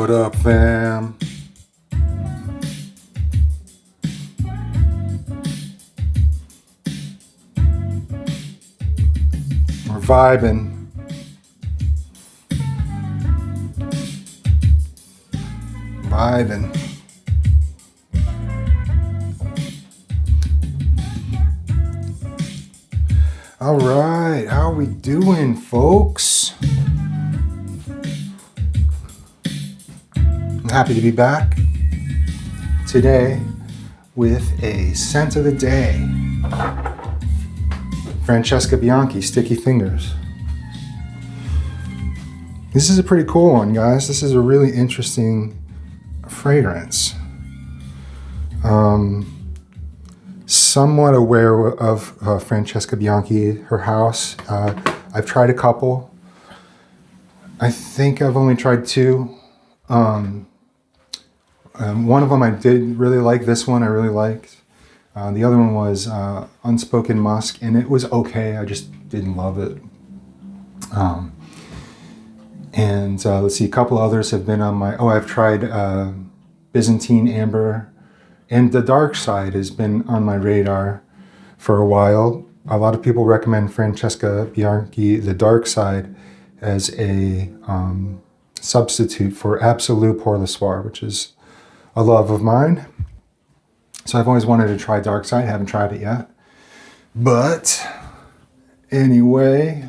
What up, fam? We're vibing. Vibing. All right, how are we doing, folks? I'm happy to be back today with a scent of the day. Francesca Bianchi, Sticky Fingers. This is a pretty cool one, guys. This is a really interesting fragrance. Somewhat aware of Francesca Bianchi, her house. I've tried a couple. I think I've only tried two. One of them I did really like. This one I really liked. The other one was Unspoken Musk, and it was okay. I just didn't love it. Let's see, a couple others have been on my... Oh, I've tried Byzantine Amber, and the Dark Side has been on my radar for a while. A lot of people recommend Francesca Bianchi, the Dark Side, as a substitute for Absolute Pour Le Soir, which is a love of mine. So I've always wanted to try Dark Side, haven't tried it yet. But anyway,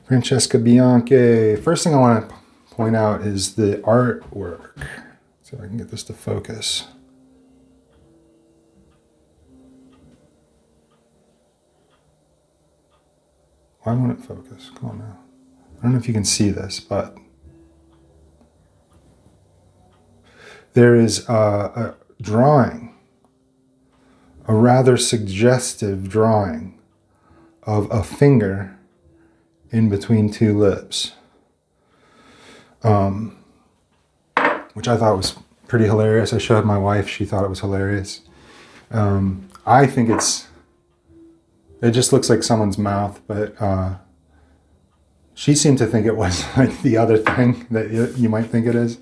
Francesca Bianchi. First thing I want to point out is the artwork. See if I can get this to focus. Why won't it focus? Come on now. I don't know if you can see this, but there is a drawing, a rather suggestive drawing of a finger in between two lips, which I thought was pretty hilarious. I showed my wife, she thought it was hilarious. I think it just looks like someone's mouth, but she seemed to think it was like the other thing that you might think it is.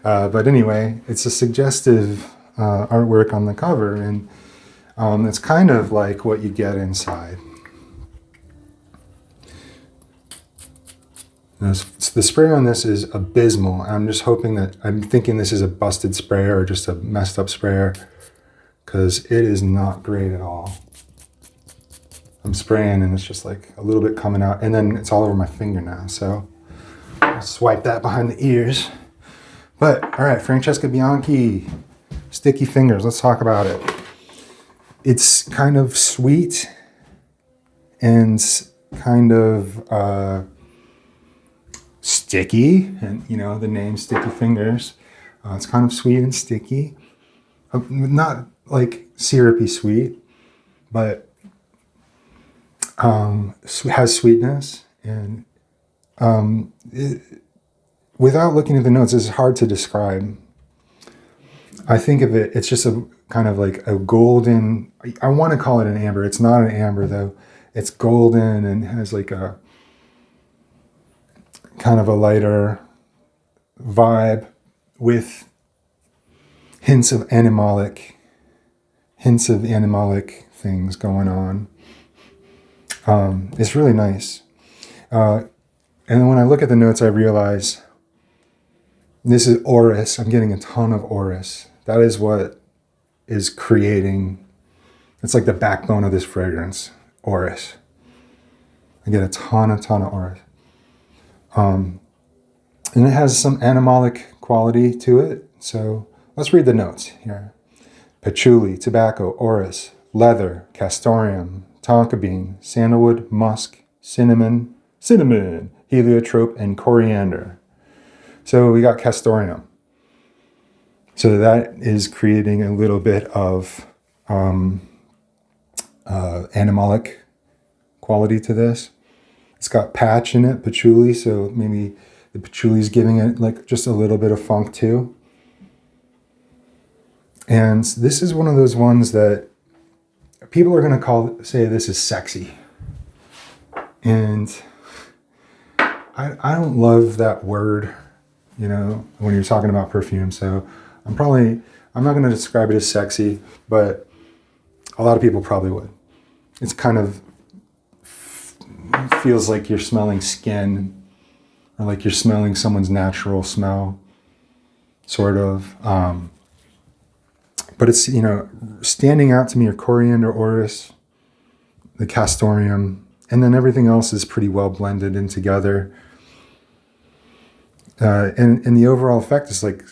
But anyway, it's a suggestive artwork on the cover, and it's kind of like what you get inside. The spray on this is abysmal. I'm just hoping I'm thinking this is a busted sprayer or just a messed up sprayer, because it is not great at all. I'm spraying and it's just like a little bit coming out, and then it's all over my finger now, so I'll swipe that behind the ears. But all right, Francesca Bianchi, Sticky Fingers, let's talk about it. It's kind of sweet and kind of sticky, and you know, the name Sticky Fingers. It's kind of sweet and sticky. Not like syrupy sweet, but has sweetness. And without looking at the notes, it's hard to describe. I think of it, it's just a kind of like a golden, I want to call it an amber. It's not an amber though. It's golden and has like a kind of a lighter vibe with hints of animalic things going on. It's really nice. And then when I look at the notes, I realize this is orris. I'm getting a ton of orris. That is what is creating, it's like the backbone of this fragrance, orris. I get a ton of orris. And it has some animalic quality to it. So let's read the notes here. Patchouli, tobacco, orris, leather, castoreum, tonka bean, sandalwood, musk, cinnamon, heliotrope, and coriander. So we got castoreum. So that is creating a little bit of animalic quality to this. It's got patch in it, patchouli, so maybe the patchouli is giving it like just a little bit of funk too. And this is one of those ones that people are going to say this is sexy. And I don't love that word, when you're talking about perfume. So I'm not going to describe it as sexy, but a lot of people probably would. It's kind of feels like you're smelling skin, or like you're smelling someone's natural smell, sort of. But it's, standing out to me are coriander, orris, the castoreum, and then everything else is pretty well blended in together. And the overall effect is like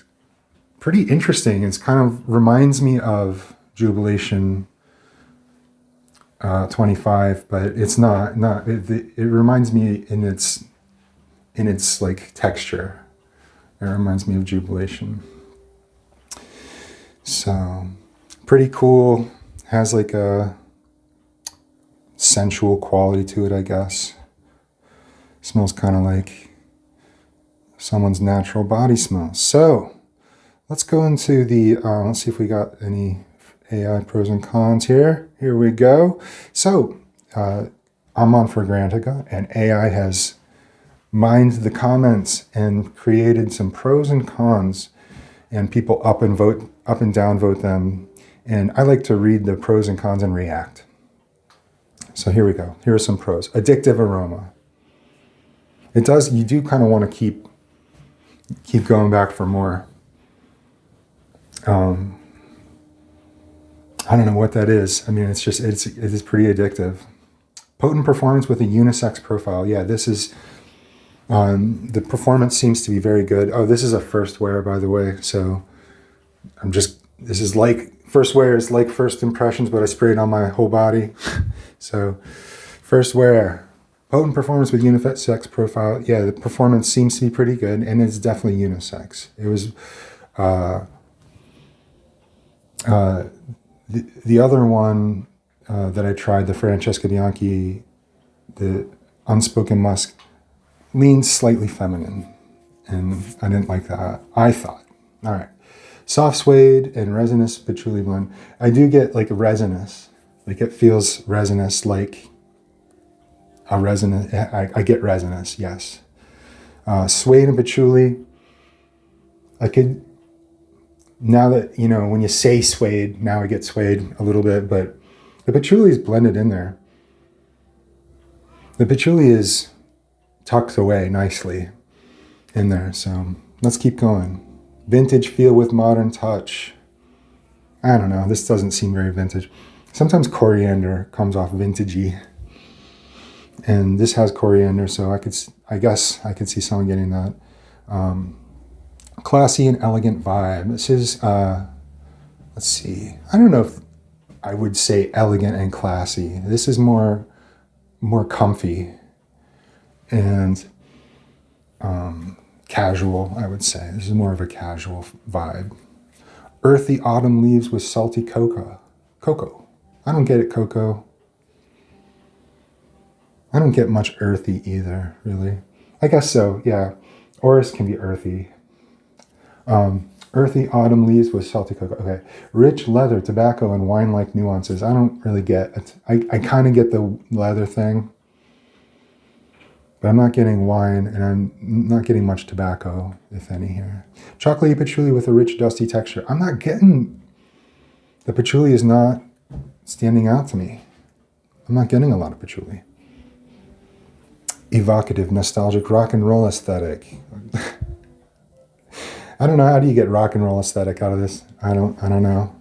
pretty interesting. It's kind of reminds me of Jubilation 25, but it's not. It reminds me in its like texture. It reminds me of Jubilation. So pretty cool. Has like a sensual quality to it, I guess. Smells kind of like someone's natural body smell. So let's go into the, let's see if we got any AI pros and cons here. Here we go. So I'm on Fragrantica, and AI has mined the comments and created some pros and cons, and people up and down vote them. And I like to read the pros and cons and react. So here we go. Here are some pros. Addictive aroma. You do kind of want to keep going back for more. I don't know what that is. I mean, it is pretty addictive. Potent performance with a unisex profile. Yeah, this is, the performance seems to be very good. Oh, this is a first wear, by the way. So this is like, first wear is like first impressions, but I sprayed on my whole body. So first wear, potent performance with unisex profile. Yeah, the performance seems to be pretty good, and it's definitely unisex. It was, the other one that I tried, the Francesca Bianchi, the Unspoken Musk, leans slightly feminine, and I didn't like that, I thought. All right. Soft suede and resinous patchouli blend. I do get like a resinous, like it feels resinous, like a resinous. I get resinous, yes. Suede and patchouli. I could, now that, when you say suede, now I get suede a little bit, but the patchouli is blended in there. The patchouli is tucked away nicely in there. So let's keep going. Vintage feel with modern touch. I don't know. This doesn't seem very vintage. Sometimes coriander comes off vintagey, and this has coriander, so I guess I could see someone getting that. Classy and elegant vibe. This is, let's see. I don't know if I would say elegant and classy. This is more comfy and casual, I would say. This is more of a casual vibe. Earthy autumn leaves with salty cocoa. I don't get it, cocoa. I don't get much earthy either, really. I guess so, yeah. Orris can be earthy. Earthy autumn leaves with salty cocoa. Okay. Rich leather, tobacco, and wine-like nuances. I don't really get it. I kind of get the leather thing, but I'm not getting wine, and I'm not getting much tobacco, if any, here. Chocolatey patchouli with a rich, dusty texture. I'm not getting... The patchouli is not standing out to me. I'm not getting a lot of patchouli. Evocative, nostalgic, rock and roll aesthetic. I don't know. How do you get rock and roll aesthetic out of this? I don't know.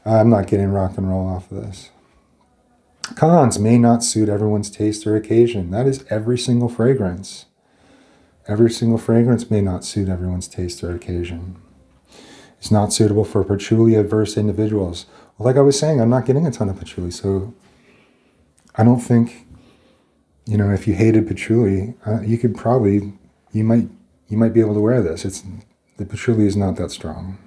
I'm not getting rock and roll off of this. Cons may not suit everyone's taste or occasion. That is every single fragrance. Every single fragrance may not suit everyone's taste or occasion. It's not suitable for patchouli averse individuals. Well, like I was saying, I'm not getting a ton of patchouli, so I don't think, if you hated patchouli, you might be able to wear this. The patchouli is not that strong.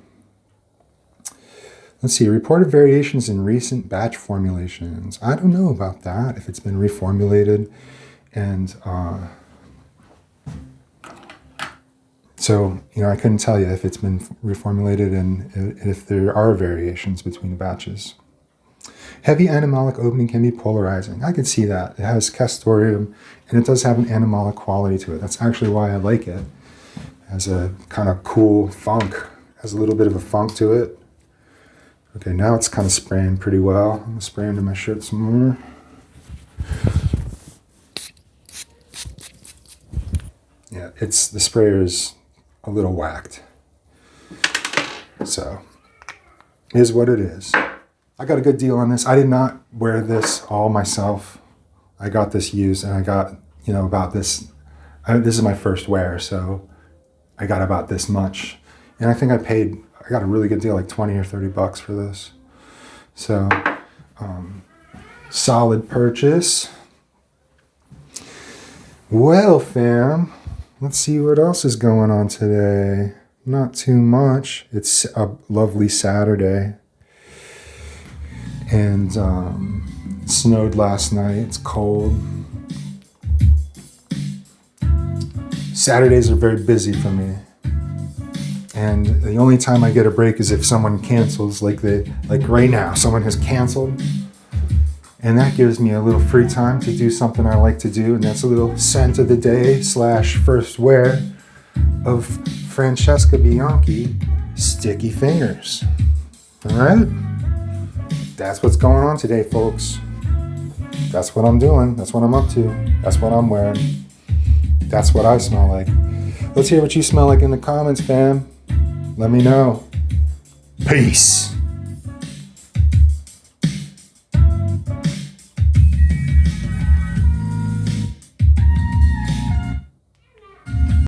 Let's see, reported variations in recent batch formulations. I don't know about that, if it's been reformulated. And so, I couldn't tell you if it's been reformulated and if there are variations between batches. Heavy animalic opening can be polarizing. I could see that. It has castoreum, and it does have an animalic quality to it. That's actually why I like it. It has a kind of cool funk. It has a little bit of a funk to it. Okay, now it's kind of spraying pretty well. I'm going to spray into my shirt some more. Yeah, the sprayer is a little whacked. So, is what it is. I got a good deal on this. I did not wear this all myself. I got this used, and I got, about this. This is my first wear, so I got about this much. And I think I got a really good deal, like 20 or 30 bucks for this. So, solid purchase. Well, fam, let's see what else is going on today. Not too much. It's a lovely Saturday. And it snowed last night. It's cold. Saturdays are very busy for me. And the only time I get a break is if someone cancels, like right now, someone has canceled. And that gives me a little free time to do something I like to do, and that's a little scent of the day / first wear of Francesca Bianchi Sticky Fingers. All right? That's what's going on today, folks. That's what I'm doing. That's what I'm up to. That's what I'm wearing. That's what I smell like. Let's hear what you smell like in the comments, fam. Let me know. Peace.